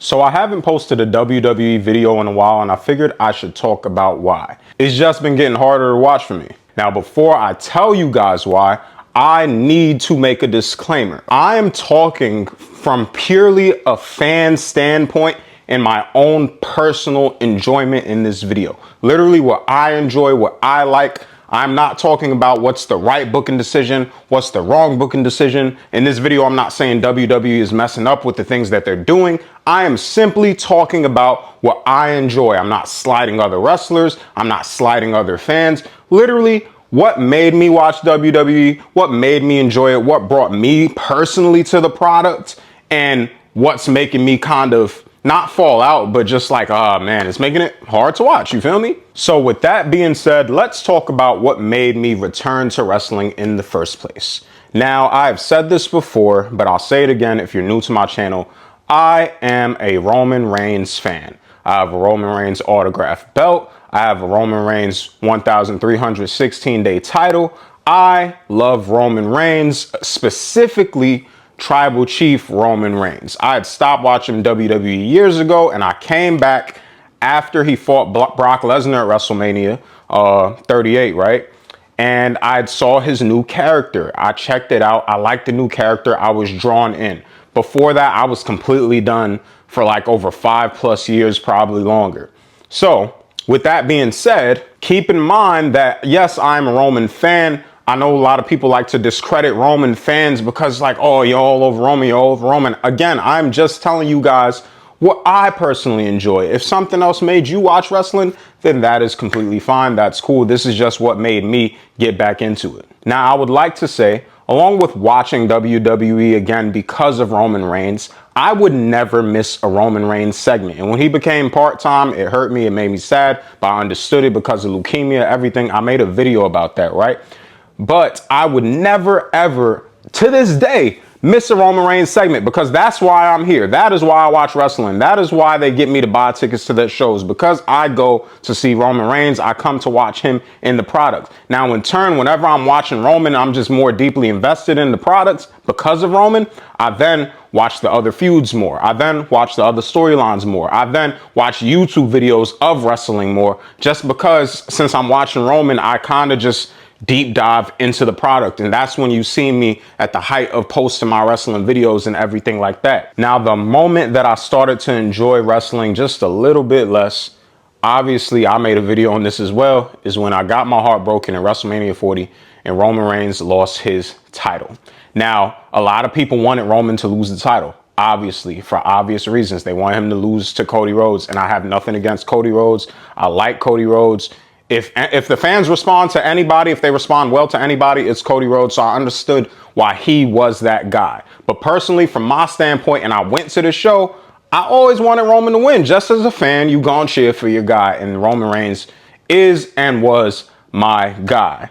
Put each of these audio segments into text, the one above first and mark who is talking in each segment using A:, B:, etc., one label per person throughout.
A: So I haven't posted a WWE video in a while, and I figured I should talk about why. It's just been getting harder to watch for me. Now, before I tell you guys why, I need to make a disclaimer. I am talking from purely a fan standpoint and my own personal enjoyment in this video. Literally what I enjoy, what I like. I'm not talking about what's the right booking decision, what's the wrong booking decision. In this video, I'm not saying WWE is messing up with the things that they're doing. I am simply talking about what I enjoy. I'm not sliding other wrestlers. I'm not sliding other fans. Literally, what made me watch WWE, what made me enjoy it, what brought me personally to the product, and what's making me kind of not fall out, but just like, oh man, it's making it hard to watch, you feel me? So with that being said, let's talk about what made me return to wrestling in the first place. Now, I've said this before, but I'll say it again if you're new to my channel. I am a Roman Reigns fan. I have a Roman Reigns autographed belt. I have a Roman Reigns 1,316-day title. I love Roman Reigns, specifically Tribal Chief Roman Reigns. I had stopped watching WWE years ago, and I came back after he fought Brock Lesnar at WrestleMania 38, right? And I saw his new character. I checked it out. I liked the new character. I was drawn in. Before that, I was completely done for like over 5+ years, probably longer. So with that being said, keep in mind that yes, I'm a Roman fan. I know a lot of people like to discredit Roman fans because like, oh, you're all over Roman, you're all over Roman. Again, I'm just telling you guys what I personally enjoy. If something else made you watch wrestling, then that is completely fine. That's cool. This is just what made me get back into it. Now, I would like to say, along with watching WWE again because of Roman Reigns, I would never miss a Roman Reigns segment. And when he became part-time, it hurt me, it made me sad, but I understood it because of leukemia, everything. I made a video about that, right? But I would never, ever, to this day, miss a Roman Reigns segment because that's why I'm here. That is why I watch wrestling. That is why they get me to buy tickets to their shows, because I go to see Roman Reigns. I come to watch him in the product. Now, in turn, whenever I'm watching Roman, I'm just more deeply invested in the products because of Roman. I then watch the other feuds more. I then watch the other storylines more. I then watch YouTube videos of wrestling more, just because since I'm watching Roman, I kind of just deep dive into the product. And that's when you see me at the height of posting my wrestling videos and everything like that. Now, the moment that I started to enjoy wrestling just a little bit less, obviously I made a video on this as well, is when I got my heart broken in WrestleMania 40 and Roman Reigns lost his title. Now, a lot of people wanted Roman to lose the title, obviously, for obvious reasons. They want him to lose to Cody Rhodes, and I have nothing against Cody Rhodes. I like Cody Rhodes. If the fans respond to anybody, if they respond well to anybody, it's Cody Rhodes. So I understood why he was that guy. But personally, from my standpoint, and I went to the show, I always wanted Roman to win. Just as a fan, you gonna cheer for your guy. And Roman Reigns is and was my guy.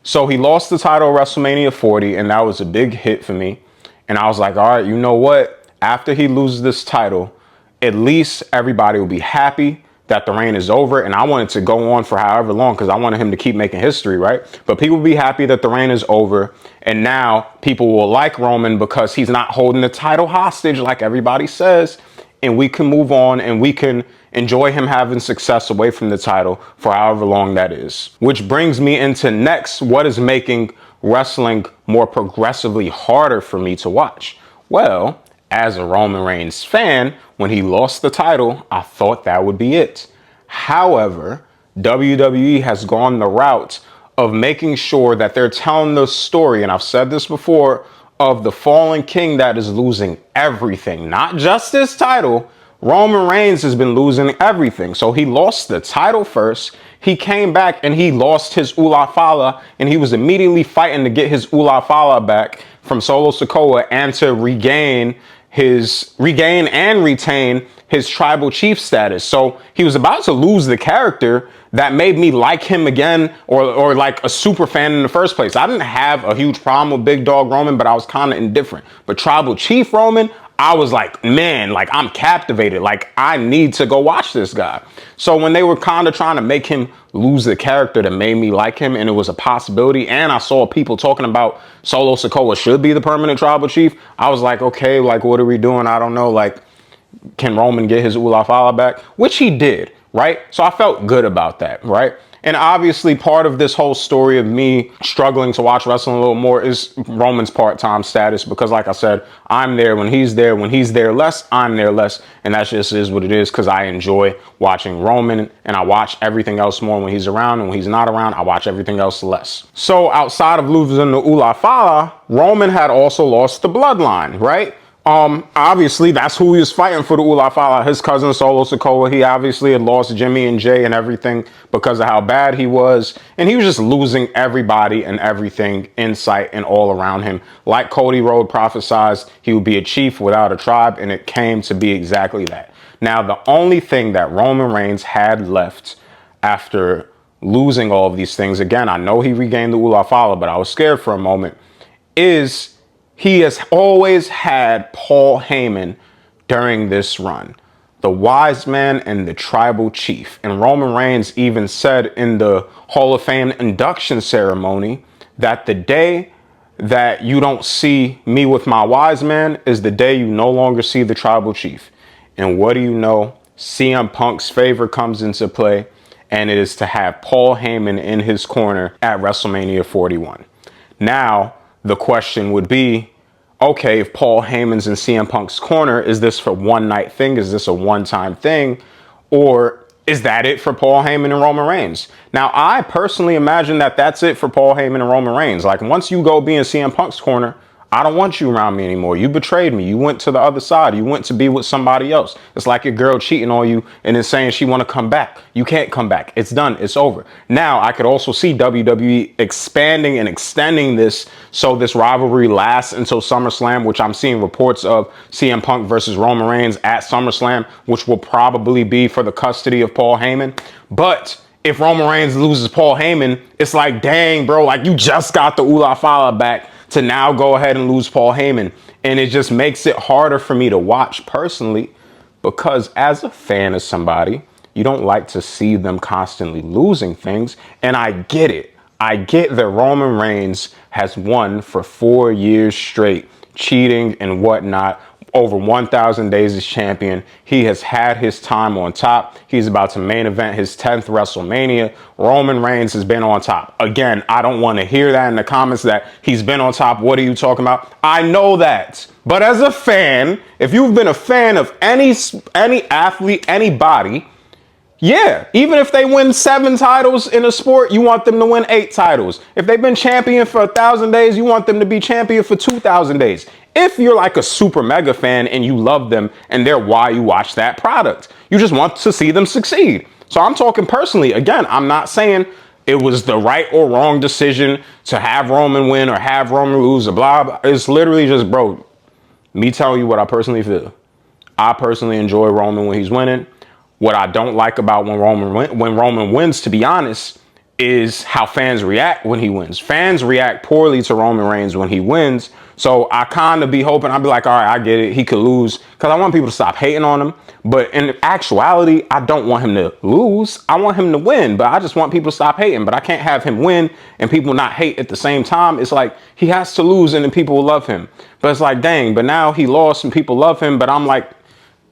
A: So he lost the title at WrestleMania 40, and that was a big hit for me. And I was like, all right, you know what? After he loses this title, at least everybody will be happy that the reign is over. And I wanted to go on for however long because I wanted him to keep making history, right? But people will be happy that the reign is over. And now people will like Roman because he's not holding the title hostage like everybody says. And we can move on and we can enjoy him having success away from the title for however long that is. Which brings me into next, what is making wrestling more progressively harder for me to watch? Well, as a Roman Reigns fan, when he lost the title, I thought that would be it. However, WWE has gone the route of making sure that they're telling the story, and I've said this before, of the fallen king that is losing everything, not just his title. Roman Reigns has been losing everything. So he lost the title first. He came back and he lost his Ula Fala, and he was immediately fighting to get his Ula Fala back from Solo Sikoa and to regain and retain his tribal chief status. So he was about to lose the character that made me like him again, or like a super fan in the first place. I didn't have a huge problem with Big Dog Roman, but I was kind of indifferent. But Tribal Chief Roman, I was like, man, like I'm captivated. Like I need to go watch this guy. So when they were kind of trying to make him lose the character that made me like him, and it was a possibility, and I saw people talking about Solo Sikoa should be the permanent tribal chief, I was like, okay, like what are we doing? I don't know. Like can Roman get his Ula Fala back? Which he did, right? So I felt good about that, right? And obviously part of this whole story of me struggling to watch wrestling a little more is Roman's part-time status, because like I said, I'm there when he's there. When he's there less, I'm there less. And that just is what it is, because I enjoy watching Roman and I watch everything else more when he's around. And when he's not around, I watch everything else less. So outside of losing the Ula Fala, Roman had also lost the bloodline, right? Obviously that's who he was fighting for, the Ula Fala. His cousin Solo Sikoa, he obviously had lost Jimmy and Jay and everything because of how bad he was. And he was just losing everybody and everything in sight and all around him. Like Cody Rhodes prophesized, he would be a chief without a tribe, and it came to be exactly that. Now, the only thing that Roman Reigns had left after losing all of these things, again, I know he regained the Ula Fala, but I was scared for a moment, is he has always had Paul Heyman during this run, the wise man and the tribal chief. And Roman Reigns even said in the Hall of Fame induction ceremony that the day that you don't see me with my wise man is the day you no longer see the tribal chief. And what do you know? CM Punk's favor comes into play, and it is to have Paul Heyman in his corner at WrestleMania 41. Now, the question would be, okay, if Paul Heyman's in CM Punk's corner, is this for one night thing? Is this a one-time thing? Or is that it for Paul Heyman and Roman Reigns? Now, I personally imagine that that's it for Paul Heyman and Roman Reigns. Like, once you go be in CM Punk's corner, I don't want you around me anymore. You betrayed me. You went to the other side. You went to be with somebody else. It's like your girl cheating on you and then saying she want to come back. You can't come back. It's done. It's over. Now, I could also see WWE expanding and extending this so this rivalry lasts until SummerSlam, which I'm seeing reports of CM Punk versus Roman Reigns at SummerSlam, which will probably be for the custody of Paul Heyman. But if Roman Reigns loses Paul Heyman, it's like, dang, bro, like you just got the Ula Fala back to now go ahead and lose Paul Heyman. And it just makes it harder for me to watch personally, because as a fan of somebody, you don't like to see them constantly losing things. And I get it. I get that Roman Reigns has won for 4 years straight, cheating and whatnot. Over 1,000 days as champion. He has had his time on top. He's about to main event his 10th WrestleMania. Roman Reigns has been on top. Again, I don't want to hear that in the comments that he's been on top. What are you talking about? I know that. But as a fan, if you've been a fan of any athlete, anybody, yeah, even if they win 7 titles in a sport, you want them to win 8 titles. If they've been champion for 1,000 days, you want them to be champion for 2,000 days. If you're like a super mega fan and you love them and they're why you watch that product, you just want to see them succeed. So I'm talking personally. Again, I'm not saying it was the right or wrong decision to have Roman win or have Roman lose or blah, blah. It's literally just, bro, me telling you what I personally feel. I personally enjoy Roman when he's winning. What I don't like about when Roman wins, to be honest, is how fans react when he wins. Fans react poorly to Roman Reigns when he wins. So I kind of be hoping, I'd be like, all right, I get it. He could lose, because I want people to stop hating on him. But in actuality, I don't want him to lose. I want him to win, but I just want people to stop hating. But I can't have him win and people not hate at the same time. It's like he has to lose and then people will love him. But it's like, dang, but now he lost and people love him. But I'm like,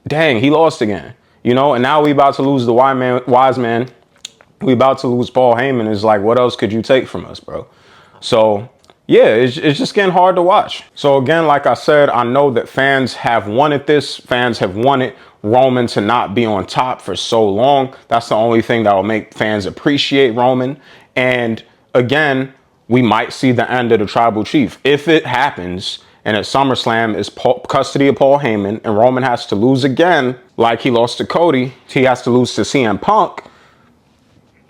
A: dang, he lost again. You know, and now we about to lose the wise man. We about to lose Paul Heyman. It's like, what else could you take from us, bro? So, yeah, it's just getting hard to watch. So again, like I said, I know that fans have wanted this. Fans have wanted Roman to not be on top for so long. That's the only thing that will make fans appreciate Roman. And again, we might see the end of the tribal chief. If it happens, and at SummerSlam is custody of Paul Heyman, and Roman has to lose again, like he lost to Cody, he has to lose to CM Punk.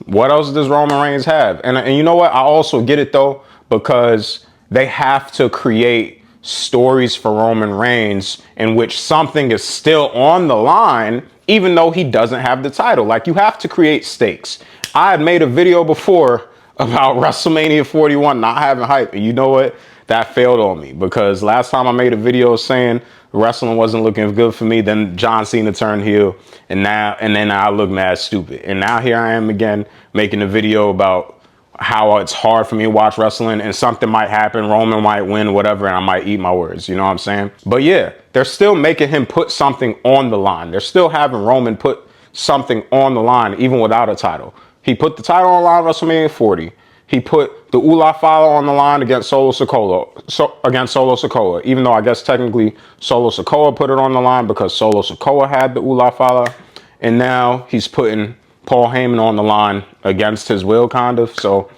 A: What else does Roman Reigns have? And you know what? I also get it, though, because they have to create stories for Roman Reigns in which something is still on the line, even though he doesn't have the title. Like, you have to create stakes. I had made a video before about WrestleMania 41 not having hype, and you know what? That failed on me, because last time I made a video saying wrestling wasn't looking good for me, then John Cena turned heel, and then I look mad stupid. And now here I am again making a video about how it's hard for me to watch wrestling, and something might happen, Roman might win, whatever, and I might eat my words, you know what I'm saying? But yeah, they're still making him put something on the line. They're still having Roman put something on the line, even without a title. He put the title on the line at WrestleMania 40. He put the Ula Fala on the line against Solo Sikoa, even though I guess technically Solo Sikoa put it on the line because Solo Sikoa had the Ula Fala. And now he's putting Paul Heyman on the line against his will, kind of. So,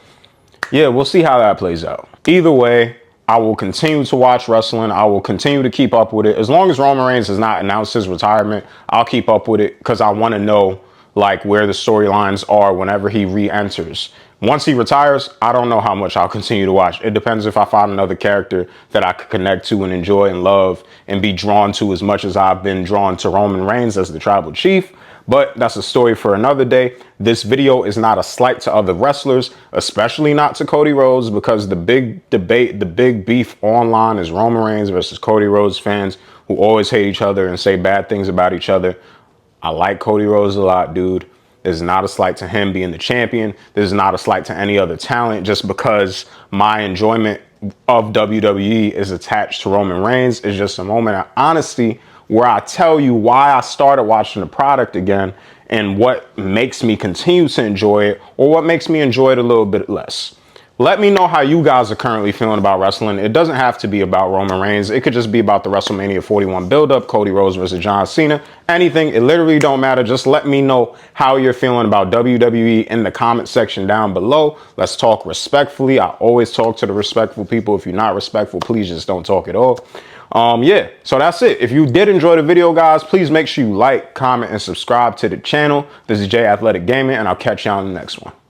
A: yeah, we'll see how that plays out. Either way, I will continue to watch wrestling. I will continue to keep up with it. As long as Roman Reigns has not announced his retirement, I'll keep up with it because I want to know like where the storylines are whenever he re-enters. Once he retires, I don't know how much I'll continue to watch. It depends if I find another character that I could connect to and enjoy and love and be drawn to as much as I've been drawn to Roman Reigns as the tribal chief. But that's a story for another day. This video is not a slight to other wrestlers, especially not to Cody Rhodes, because the big debate, the big beef online is Roman Reigns versus Cody Rhodes fans who always hate each other and say bad things about each other. I like Cody Rhodes a lot, dude. This is not a slight to him being the champion. This is not a slight to any other talent just because my enjoyment of WWE is attached to Roman Reigns. It's just a moment of honesty where I tell you why I started watching the product again and what makes me continue to enjoy it or what makes me enjoy it a little bit less. Let me know how you guys are currently feeling about wrestling. It doesn't have to be about Roman Reigns. It could just be about the WrestleMania 41 buildup, Cody Rhodes versus John Cena, anything. It literally don't matter. Just let me know how you're feeling about WWE in the comment section down below. Let's talk respectfully. I always talk to the respectful people. If you're not respectful, please just don't talk at all. Yeah, so that's it. If you did enjoy the video, guys, please make sure you like, comment, and subscribe to the channel. This is J Athletic Gaming, and I'll catch y'all in the next one.